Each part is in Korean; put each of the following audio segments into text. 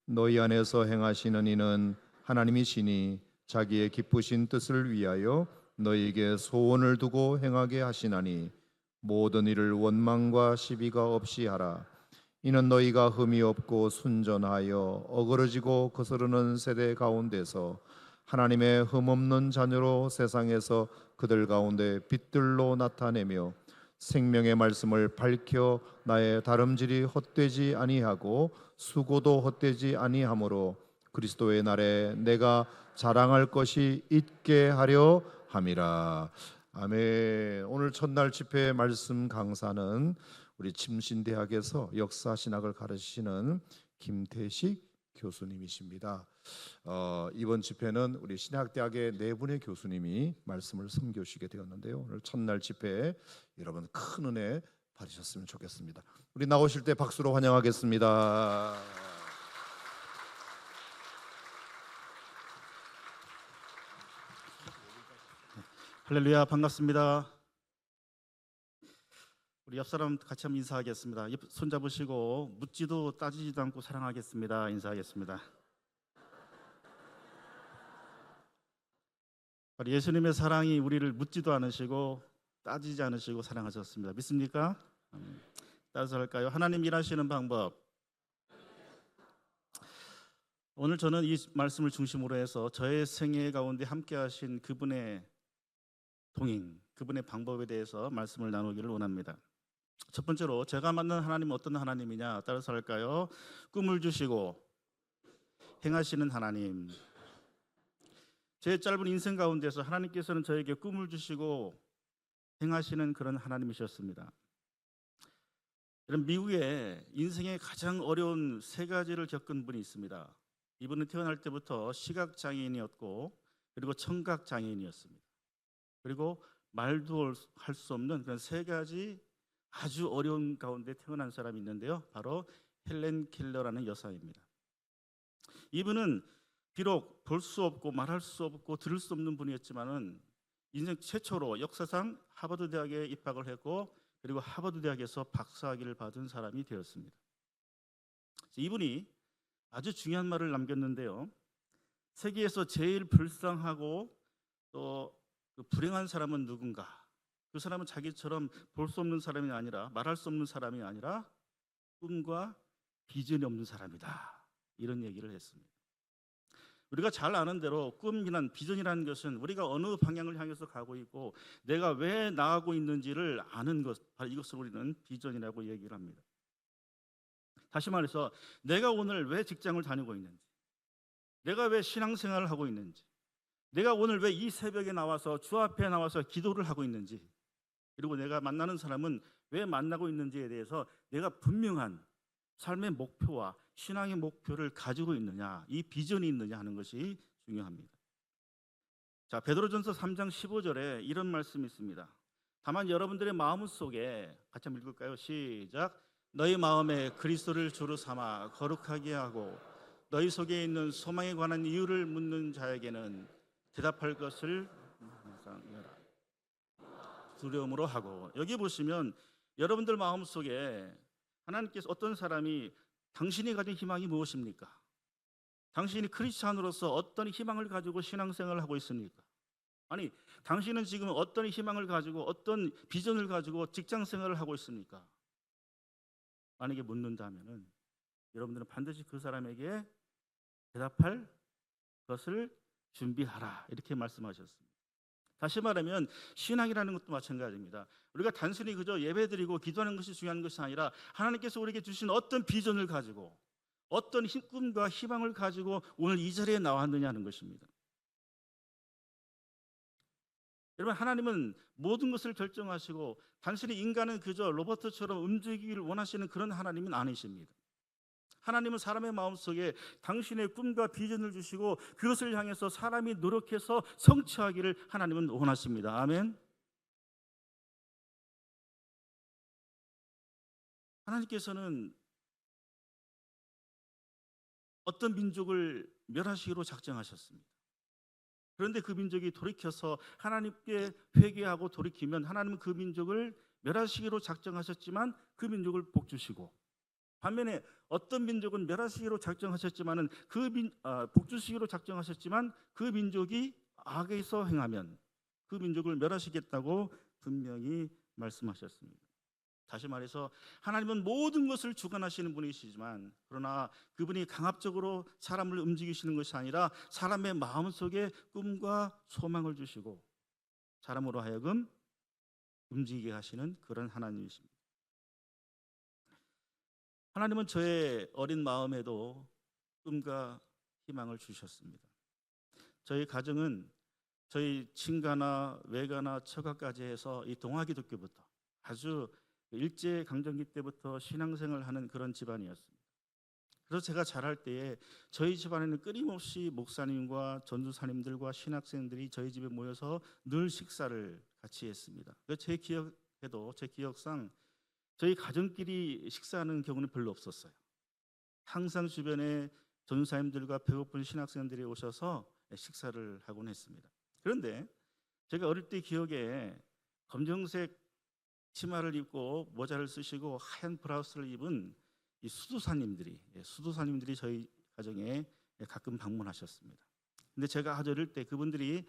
너희 안에서 행하시는 이는 하나님이시니 자기의 기쁘신 뜻을 위하여 너희에게 소원을 두고 행하게 하시나니 모든 일을 원망과 시비가 없이 하라. 이는 너희가 흠이 없고 순전하여 어그러지고 거스르는 세대 가운데서 하나님의 흠 없는 자녀로 세상에서 그들 가운데 빛들로 나타내며 생명의 말씀을 밝혀 나의 다름질이 헛되지 아니하고 수고도 헛되지 아니하므로 그리스도의 날에 내가 자랑할 것이 있게 하려 함이라. 아멘. 오늘 첫날 집회 말씀 강사는 우리 침신대학에서 역사신학을 가르치시는 김태식 교수님이십니다. 이번 집회는 우리 신학대학의 네 분의 교수님이 말씀을 선교시게 되었는데요. 오늘 첫날 집회에 여러분 큰 은혜 받으셨으면 좋겠습니다. 우리 나오실 때 박수로 환영하겠습니다. 할렐루야, 반갑습니다. 우리 옆 사람 같이 한번 인사하겠습니다. 손 잡으시고 묻지도 따지지도 않고 사랑하겠습니다. 인사하겠습니다. 예수님의 사랑이 우리를 묻지도 않으시고 따지지 않으시고 사랑하셨습니다. 믿습니까? 따라서 할까요? 하나님 일하시는 방법. 오늘 저는 이 말씀을 중심으로 해서 저의 생애 가운데 함께 하신 그분의 동행, 그분의 방법에 대해서 말씀을 나누기를 원합니다. 첫 번째로 제가 만난 하나님은 어떤 하나님이냐? 따라서 할까요? 꿈을 주시고 행하시는 하나님. 제 짧은 인생 가운데서 하나님께서는 저에게 꿈을 주시고 행하시는 그런 하나님이셨습니다. 미국에 인생의 가장 어려운 세 가지를 겪은 분이 있습니다. 이분은 태어날 때부터 시각장애인이었고 그리고 청각장애인이었습니다. 그리고 말도 할 수 없는 그런 세 가지 아주 어려운 가운데 태어난 사람이 있는데요. 바로 헬렌 켈러라는 여사입니다. 이분은 비록 볼 수 없고 말할 수 없고 들을 수 없는 분이었지만은 인생 최초로 역사상 하버드 대학에 입학을 했고 그리고 하버드 대학에서 박사학위를 받은 사람이 되었습니다. 이분이 아주 중요한 말을 남겼는데요. 세계에서 제일 불쌍하고 또 불행한 사람은 누군가? 그 사람은 자기처럼 볼 수 없는 사람이 아니라 말할 수 없는 사람이 아니라 꿈과 비전이 없는 사람이다. 이런 얘기를 했습니다. 우리가 잘 아는 대로 꿈이란 비전이라는 것은 우리가 어느 방향을 향해서 가고 있고 내가 왜 나아가고 있는지를 아는 것, 바로 이것을 우리는 비전이라고 얘기를 합니다. 다시 말해서 내가 오늘 왜 직장을 다니고 있는지, 내가 왜 신앙생활을 하고 있는지, 내가 오늘 왜 이 새벽에 나와서 주 앞에 나와서 기도를 하고 있는지, 그리고 내가 만나는 사람은 왜 만나고 있는지에 대해서 내가 분명한 삶의 목표와 신앙의 목표를 가지고 있느냐, 이 비전이 있느냐 하는 것이 중요합니다. 자, 베드로전서 3장 15절에 이런 말씀이 있습니다. 다만 여러분들의 마음 속에, 같이 한번 읽을까요? 시작. 너희 마음에 그리스도를 주로 삼아 거룩하게 하고 너희 속에 있는 소망에 관한 이유를 묻는 자에게는 대답할 것을 항상 두려움으로 하고. 여기 보시면 여러분들 마음속에 하나님께서 어떤 사람이 당신이 가진 희망이 무엇입니까? 당신이 크리스찬으로서 어떤 희망을 가지고 신앙생활을 하고 있습니까? 아니, 당신은 지금 어떤 희망을 가지고 어떤 비전을 가지고 직장생활을 하고 있습니까? 만약에 묻는다면은 여러분들은 반드시 그 사람에게 대답할 것을 준비하라, 이렇게 말씀하셨습니다. 다시 말하면 신앙이라는 것도 마찬가지입니다. 우리가 단순히 그저 예배드리고 기도하는 것이 중요한 것이 아니라 하나님께서 우리에게 주신 어떤 비전을 가지고 어떤 꿈과 희망을 가지고 오늘 이 자리에 나왔느냐는 것입니다. 여러분, 하나님은 모든 것을 결정하시고 단순히 인간은 그저 로봇처럼 움직이기를 원하시는 그런 하나님은 아니십니다. 하나님은 사람의 마음속에 당신의 꿈과 비전을 주시고 그것을 향해서 사람이 노력해서 성취하기를 하나님은 원하십니다. 아멘. 하나님께서는 어떤 민족을 멸하시기로 작정하셨습니다. 그런데 그 민족이 돌이켜서 하나님께 회개하고 돌이키면 하나님은 그 민족을 멸하시기로 작정하셨지만 그 민족을 복 주시고 반면에 어떤 민족은 멸하시기로 작정하셨지만은 복주시기로 작정하셨지만 그 민족이 악에서 행하면 그 민족을 멸하시겠다고 분명히 말씀하셨습니다. 다시 말해서 하나님은 모든 것을 주관하시는 분이시지만 그러나 그분이 강압적으로 사람을 움직이시는 것이 아니라 사람의 마음속에 꿈과 소망을 주시고 사람으로 하여금 움직이게 하시는 그런 하나님이십니다. 하나님은 저의 어린 마음에도 꿈과 희망을 주셨습니다. 저희 가정은 저희 친가나 외가나 처가까지 해서 이 동아기독교부터 아주 일제 강점기 때부터 신앙생활을 하는 그런 집안이었습니다. 그래서 제가 자랄 때에 저희 집안에는 끊임없이 목사님과 전도사님들과 신학생들이 저희 집에 모여서 늘 식사를 같이 했습니다. 제 기억상 저희 가정끼리 식사하는 경우는 별로 없었어요. 항상 주변에 전도사님들과 배고픈 신학생들이 오셔서 식사를 하곤 했습니다. 그런데 제가 어릴 때 기억에 검정색 치마를 입고 모자를 쓰시고 하얀 브라우스를 입은 이 수도사님들이 저희 가정에 가끔 방문하셨습니다. 근데 제가 아주 어릴 때 그분들이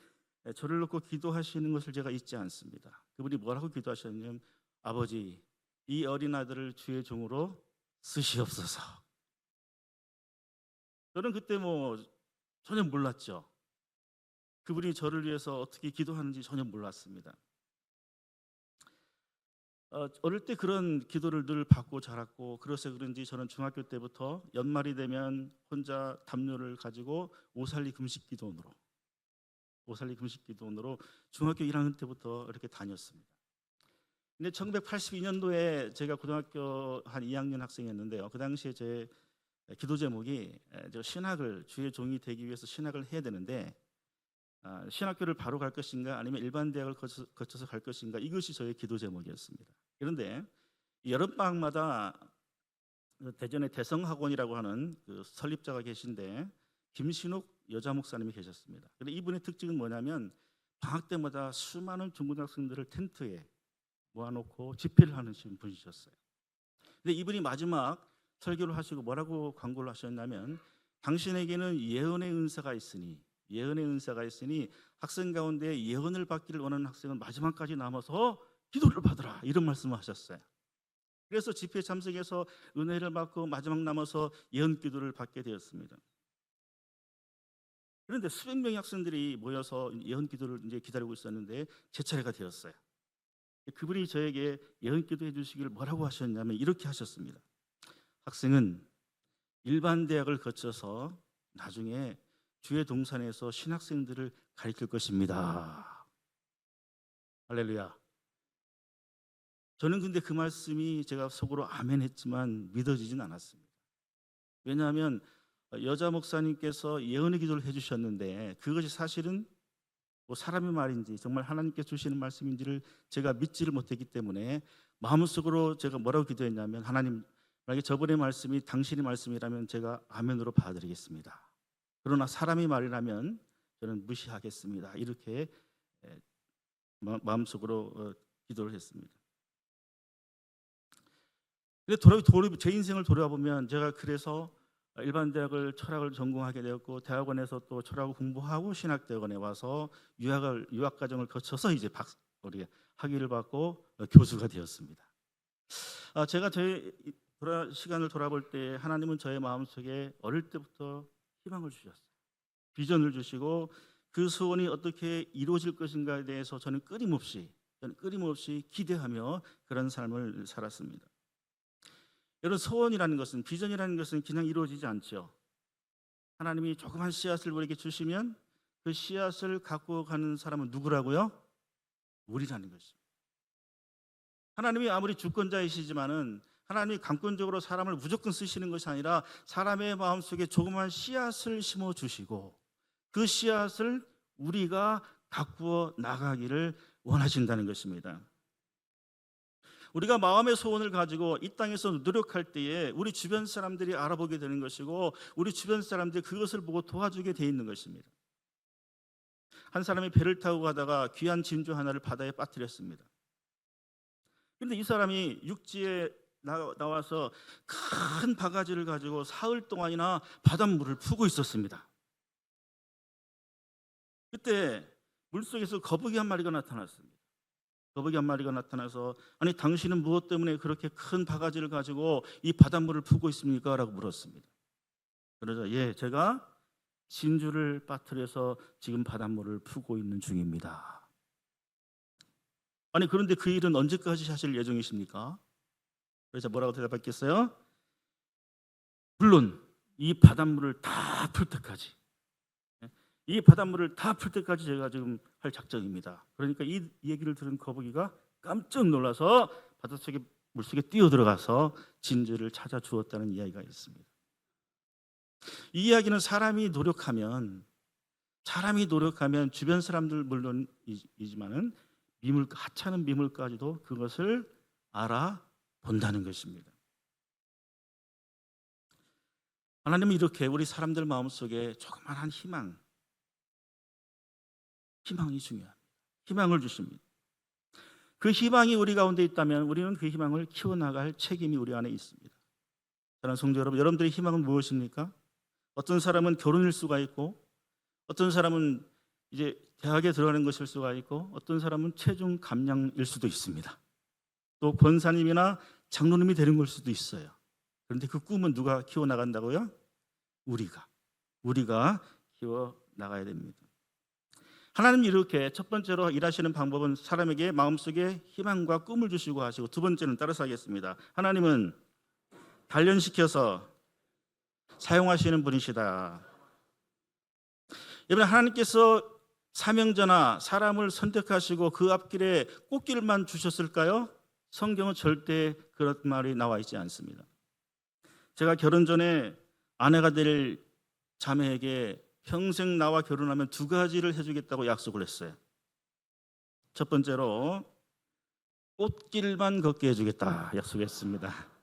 저를 놓고 기도하시는 것을 제가 잊지 않습니다. 그분이 뭐라고 기도하셨냐면 아버지 이 어린 아들을 주의 종으로 쓰시옵소서. 저는 그때 전혀 몰랐죠. 그분이 저를 위해서 어떻게 기도하는지 전혀 몰랐습니다. 어릴 때 그런 기도를 늘 받고 자랐고 그래서 그런지 저는 중학교 때부터 연말이 되면 혼자 담요를 가지고 오살리 금식기도원으로 중학교 1학년 때부터 이렇게 다녔습니다. 근데 1982년도에 제가 고등학교 한 2학년 학생이었는데요. 그 당시에 제 기도 제목이 신학을 주의 종이 되기 위해서 신학을 해야 되는데 신학교를 바로 갈 것인가 아니면 일반 대학을 거쳐서 갈 것인가 이것이 저의 기도 제목이었습니다. 그런데 여름방학마다 대전의 대성학원이라고 하는 그 설립자가 계신데 김신욱 여자 목사님이 계셨습니다. 그런데 이분의 특징은 뭐냐면 방학 때마다 수많은 중고등학생들을 텐트에 모아놓고 집회를 하는 분이셨어요. 근데 이분이 마지막 설교를 하시고 뭐라고 광고를 하셨냐면 당신에게는 예언의 은사가 있으니 학생 가운데 예언을 받기를 원하는 학생은 마지막까지 남아서 기도를 받으라 이런 말씀을 하셨어요. 그래서 집회에 참석해서 은혜를 받고 마지막 남아서 예언 기도를 받게 되었습니다. 그런데 수백 명의 학생들이 모여서 예언 기도를 이제 기다리고 있었는데 제 차례가 되었어요. 그분이 저에게 예언 기도해 주시기를 뭐라고 하셨냐면 이렇게 하셨습니다. 학생은 일반 대학을 거쳐서 나중에 주의 동산에서 신학생들을 가르칠 것입니다. 할렐루야. 저는 근데 그 말씀이 제가 속으로 아멘 했지만 믿어지진 않았습니다. 왜냐하면 여자 목사님께서 예언의 기도를 해주셨는데 그것이 사실은 사람의 말인지 정말 하나님께서 주시는 말씀인지를 제가 믿지를 못했기 때문에 마음속으로 제가 뭐라고 기도했냐면 하나님 만약에 저번의 말씀이 당신의 말씀이라면 제가 아멘으로 받아들이겠습니다. 그러나 사람의 말이라면 저는 무시하겠습니다. 이렇게 마음속으로 기도를 했습니다. 근데 제 인생을 돌아보면 제가 그래서 일반 대학을 철학을 전공하게 되었고 대학원에서 또 철학을 공부하고 신학대학원에 와서 유학 과정을 거쳐서 이제 학위를 받고 교수가 되었습니다. 제가 저의 시간을 돌아볼 때 하나님은 저의 마음속에 어릴 때부터 희망을 주셨어요. 비전을 주시고 그 소원이 어떻게 이루어질 것인가에 대해서 저는 끊임없이 기대하며 그런 삶을 살았습니다. 여러분 소원이라는 것은 비전이라는 것은 그냥 이루어지지 않죠. 하나님이 조그만 씨앗을 우리에게 주시면 그 씨앗을 갖고 가는 사람은 누구라고요? 우리라는 것입니다. 하나님이 아무리 주권자이시지만은 하나님이 강권적으로 사람을 무조건 쓰시는 것이 아니라 사람의 마음속에 조그만 씨앗을 심어주시고 그 씨앗을 우리가 가꾸어 나가기를 원하신다는 것입니다. 우리가 마음의 소원을 가지고 이 땅에서 노력할 때에 우리 주변 사람들이 알아보게 되는 것이고 우리 주변 사람들이 그것을 보고 도와주게 돼 있는 것입니다. 한 사람이 배를 타고 가다가 귀한 진주 하나를 바다에 빠뜨렸습니다. 그런데 이 사람이 육지에 나와서 큰 바가지를 가지고 사흘 동안이나 바닷물을 푸고 있었습니다. 그때 물속에서 거북이 한 마리가 나타났습니다. 거북이 한 마리가 나타나서 아니 당신은 무엇 때문에 그렇게 큰 바가지를 가지고 이 바닷물을 푸고 있습니까? 라고 물었습니다. 그러자 예, 제가 진주를 빠뜨려서 지금 바닷물을 푸고 있는 중입니다. 아니 그런데 그 일은 언제까지 하실 예정이십니까? 그래서 뭐라고 대답했겠어요? 물론 이 바닷물을 다 풀 때까지, 이 바닷물을 다 풀 때까지 제가 지금 할 작정입니다. 그러니까 이 얘기를 들은 거북이가 깜짝 놀라서 바닷속에 물속에 뛰어들어가서 진주를 찾아 주었다는 이야기가 있습니다. 이 이야기는 사람이 노력하면 주변 사람들 물론이지만은 하찮은 미물까지도 그것을 알아본다는 것입니다. 하나님은 이렇게 우리 사람들 마음속에 조그만한 희망이 중요합니다. 희망을 주십니다. 그 희망이 우리 가운데 있다면 우리는 그 희망을 키워나갈 책임이 우리 안에 있습니다. 사랑하는 성도 여러분, 여러분들의 희망은 무엇입니까? 어떤 사람은 결혼일 수가 있고, 어떤 사람은 이제 대학에 들어가는 것일 수가 있고, 어떤 사람은 체중 감량일 수도 있습니다. 또 권사님이나 장로님이 되는 걸 수도 있어요. 그런데 그 꿈은 누가 키워나간다고요? 우리가 키워나가야 됩니다. 하나님 이렇게 첫 번째로 일하시는 방법은 사람에게 마음속에 희망과 꿈을 주시고 하시고, 두 번째는 따라서 하겠습니다. 하나님은 단련시켜서 사용하시는 분이시다. 여러분, 하나님께서 사명자나 사람을 선택하시고 그 앞길에 꽃길만 주셨을까요? 성경은 절대 그런 말이 나와 있지 않습니다. 제가 결혼 전에 아내가 될 자매에게 평생 나와 결혼하면 두 가지를 해주겠다고 약속을 했어요. 첫 번째로 꽃길만 걷게 해주겠다 약속했습니다.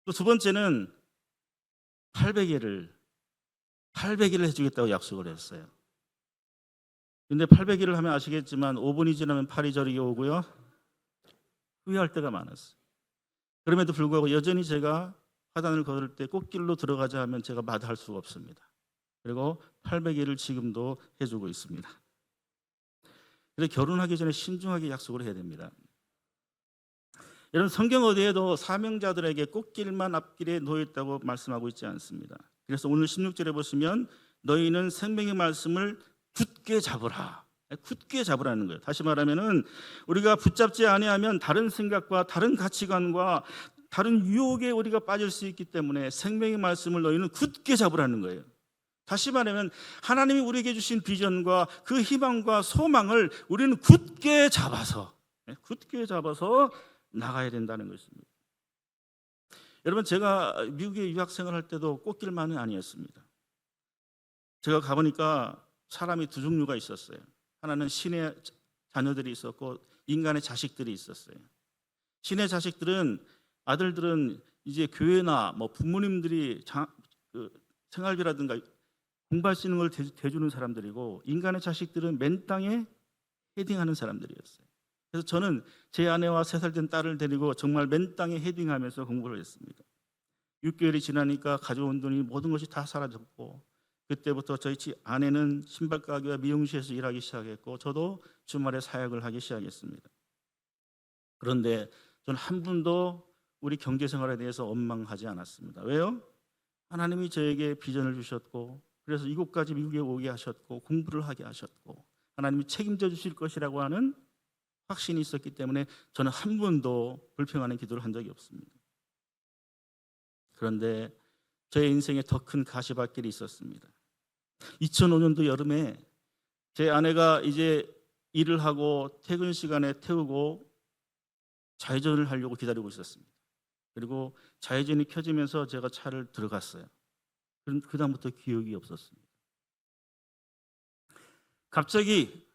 또 두 번째는 800일을 해주겠다고 약속을 했어요. 근데 800일을 하면 아시겠지만 5분이 지나면 팔이 저리게 오고요, 후회할 때가 많았어요. 그럼에도 불구하고 여전히 제가 화단을 걸을 때 꽃길로 들어가자 하면 제가 마다할 수가 없습니다. 그리고 800일을 지금도 해주고 있습니다. 그래서 결혼하기 전에 신중하게 약속을 해야 됩니다. 여러분, 성경 어디에도 사명자들에게 꽃길만 앞길에 놓여있다고 말씀하고 있지 않습니다. 그래서 오늘 16절에 보시면 너희는 생명의 말씀을 굳게 잡으라. 굳게 잡으라는 거예요. 다시 말하면은 우리가 붙잡지 아니하면 다른 생각과 다른 가치관과 다른 유혹에 우리가 빠질 수 있기 때문에 생명의 말씀을 너희는 굳게 잡으라는 거예요. 다시 말하면 하나님이 우리에게 주신 비전과 그 희망과 소망을 우리는 굳게 잡아서 나가야 된다는 것입니다. 여러분, 제가 미국에 유학생을 할 때도 꽃길만은 아니었습니다. 제가 가보니까 사람이 두 종류가 있었어요. 하나는 신의 자녀들이 있었고 인간의 자식들이 있었어요. 신의 자식들은, 아들들은 이제 교회나 부모님들이 생활비라든가 공부할 수 있는 걸 대주는 사람들이고, 인간의 자식들은 맨 땅에 헤딩하는 사람들이었어요. 그래서 저는 제 아내와 3살 된 딸을 데리고 정말 맨 땅에 헤딩하면서 공부를 했습니다. 6개월이 지나니까 가져온 돈이 모든 것이 다 사라졌고, 그때부터 저희 집 아내는 신발 가게와 미용실에서 일하기 시작했고, 저도 주말에 사역을 하기 시작했습니다. 그런데 저는 한 분도 우리 경제 생활에 대해서 원망하지 않았습니다. 왜요? 하나님이 저에게 비전을 주셨고, 그래서 이곳까지 미국에 오게 하셨고, 공부를 하게 하셨고, 하나님이 책임져 주실 것이라고 하는 확신이 있었기 때문에 저는 한 번도 불평하는 기도를 한 적이 없습니다. 그런데 제 인생에 더 큰 가시밭길이 있었습니다. 2005년도 여름에 제 아내가 이제 일을 하고 퇴근 시간에 태우고 좌회전을 하려고 기다리고 있었습니다. 그리고 좌회전이 켜지면서 제가 차를 들어갔어요. 그 다음부터 기억이 없었습니다. 갑자기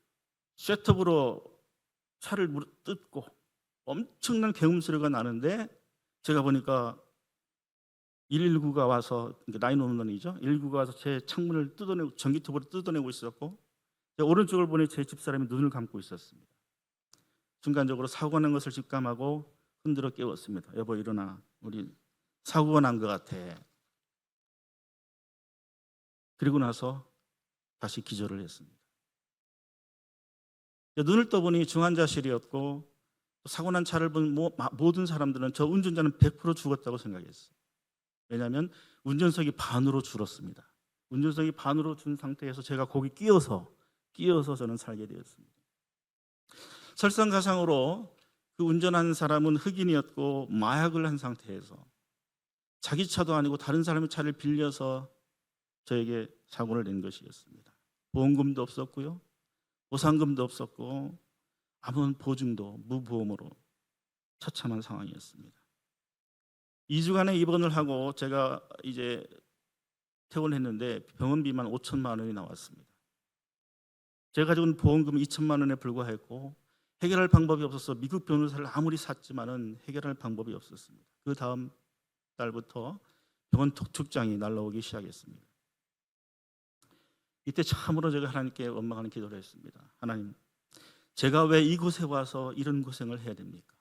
셋톱으로 차를 뜯고 엄청난 개음 소리가 나는데, 제가 보니까 119가 와서, 911이죠. 119가 와서 제 창문을 뜯어내고 전기톱으로 뜯어내고 있었고, 오른쪽을 보니 제 집사람이 눈을 감고 있었습니다. 순간적으로 사고가 난 것을 직감하고 흔들어 깨웠습니다. 여보 일어나, 우리 사고가 난 것 같아. 그리고 나서 다시 기절을 했습니다. 눈을 떠보니 중환자실이었고 사고 난 차를 본 모든 사람들은 저 운전자는 100% 죽었다고 생각했어요. 왜냐하면 운전석이 반으로 줄었습니다. 운전석이 반으로 준 상태에서 제가 거기 끼어서 저는 살게 되었습니다. 설상가상으로 그 운전한 사람은 흑인이었고 마약을 한 상태에서 자기 차도 아니고 다른 사람의 차를 빌려서 저에게 사고를 낸 것이었습니다. 보험금도 없었고요, 보상금도 없었고 아무런 보증도 무보험으로 처참한 상황이었습니다. 2주간의 입원을 하고 제가 이제 퇴원했는데 병원비만 5천만 원이 나왔습니다. 제가 가지고 있는 보험금이 2천만 원에 불과했고 해결할 방법이 없어서 미국 변호사를 아무리 샀지만은 해결할 방법이 없었습니다. 그 다음 달부터 병원 독촉장이 날라오기 시작했습니다. 이때 참으로 제가 하나님께 원망하는 기도를 했습니다. 하나님, 제가 왜 이곳에 와서 이런 고생을 해야 됩니까?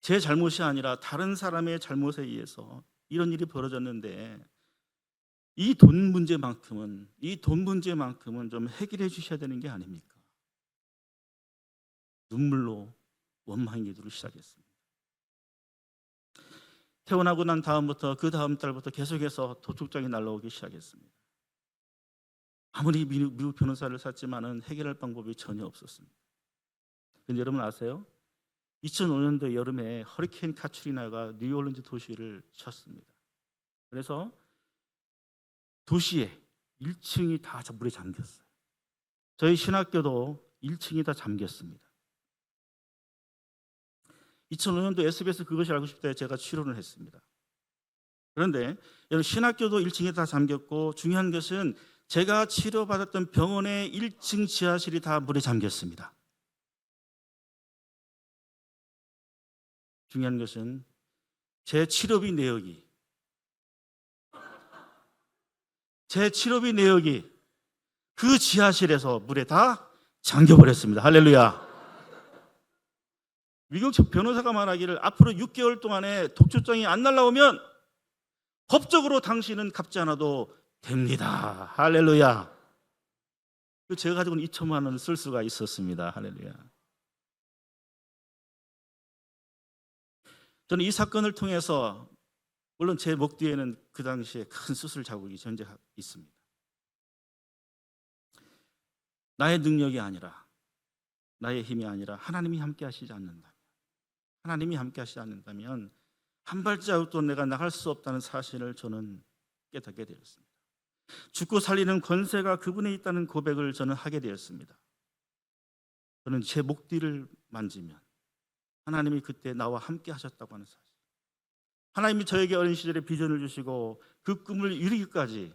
제 잘못이 아니라 다른 사람의 잘못에 의해서 이런 일이 벌어졌는데 이 돈 문제만큼은 좀 해결해 주셔야 되는 게 아닙니까? 눈물로 원망의 기도를 시작했습니다. 퇴원하고 난 다음부터 그 다음 달부터 계속해서 도둑장이 날라오기 시작했습니다. 아무리 미국 변호사를 샀지만은 해결할 방법이 전혀 없었습니다. 근데 여러분 아세요? 2005년도 여름에 허리케인 카트리나가 뉴올리언스 도시를 쳤습니다. 그래서 도시에 1층이 다 물에 잠겼어요. 저희 신학교도 1층이 다 잠겼습니다. 2005년도 SBS 그것이 알고 싶다에 제가 출연을 했습니다. 그런데 여러분 신학교도 1층이 다 잠겼고 중요한 것은 제가 치료받았던 병원의 1층 지하실이 다 물에 잠겼습니다. 중요한 것은 제 치료비 내역이 그 지하실에서 물에 다 잠겨버렸습니다. 할렐루야. 미국 변호사가 말하기를 앞으로 6개월 동안에 독촉장이 안 날라오면 법적으로 당신은 갚지 않아도 됩니다. 할렐루야. 제가 가지고는 2천만 원을 쓸 수가 있었습니다. 할렐루야. 저는 이 사건을 통해서 물론 제 목 뒤에는 그 당시에 큰 수술 자국이 존재하고 있습니다. 나의 능력이 아니라 나의 힘이 아니라 하나님이 함께 하시지 않는다면 한 발자국도 내가 나갈 수 없다는 사실을 저는 깨닫게 되었습니다. 죽고 살리는 권세가 그분에 있다는 고백을 저는 하게 되었습니다. 저는 제 목 뒤를 만지면 하나님이 그때 나와 함께 하셨다고 하는 사실, 하나님이 저에게 어린 시절에 비전을 주시고 그 꿈을 이루기까지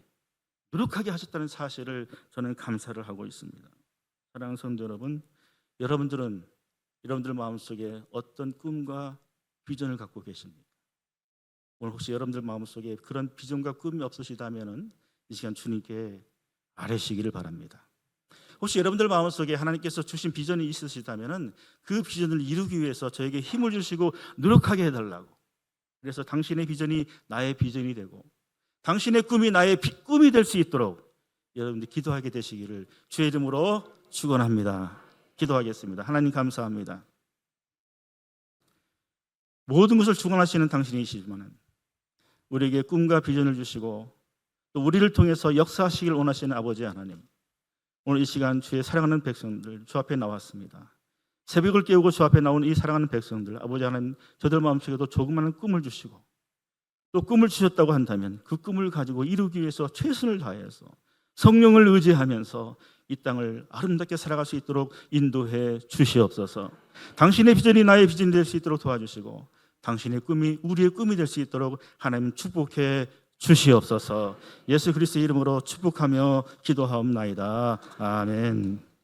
노력하게 하셨다는 사실을 저는 감사를 하고 있습니다. 사랑하는 성도 여러분, 여러분들 마음속에 어떤 꿈과 비전을 갖고 계십니까? 오늘 혹시 여러분들 마음속에 그런 비전과 꿈이 없으시다면 이 시간 주님께 아뢰시기를 바랍니다. 혹시 여러분들 마음속에 하나님께서 주신 비전이 있으시다면 그 비전을 이루기 위해서 저에게 힘을 주시고 노력하게 해달라고, 그래서 당신의 비전이 나의 비전이 되고 당신의 꿈이 나의 꿈이 될 수 있도록 여러분들 기도하게 되시기를 주의 이름으로 축원합니다. 기도하겠습니다. 하나님 감사합니다. 모든 것을 주관하시는 당신이시지만 우리에게 꿈과 비전을 주시고 또 우리를 통해서 역사하시길 원하시는 아버지 하나님, 오늘 이 시간 주의 사랑하는 백성들 주 앞에 나왔습니다. 새벽을 깨우고 주 앞에 나온 이 사랑하는 백성들, 아버지 하나님, 저들 마음속에도 조그마한 꿈을 주시고 또 꿈을 주셨다고 한다면 그 꿈을 가지고 이루기 위해서 최선을 다해서 성령을 의지하면서 이 땅을 아름답게 살아갈 수 있도록 인도해 주시옵소서. 당신의 비전이 나의 비전이 될 수 있도록 도와주시고 당신의 꿈이 우리의 꿈이 될 수 있도록 하나님 축복해 주시옵소서. 예수 그리스도의 이름으로 축복하며 기도하옵나이다. 아멘.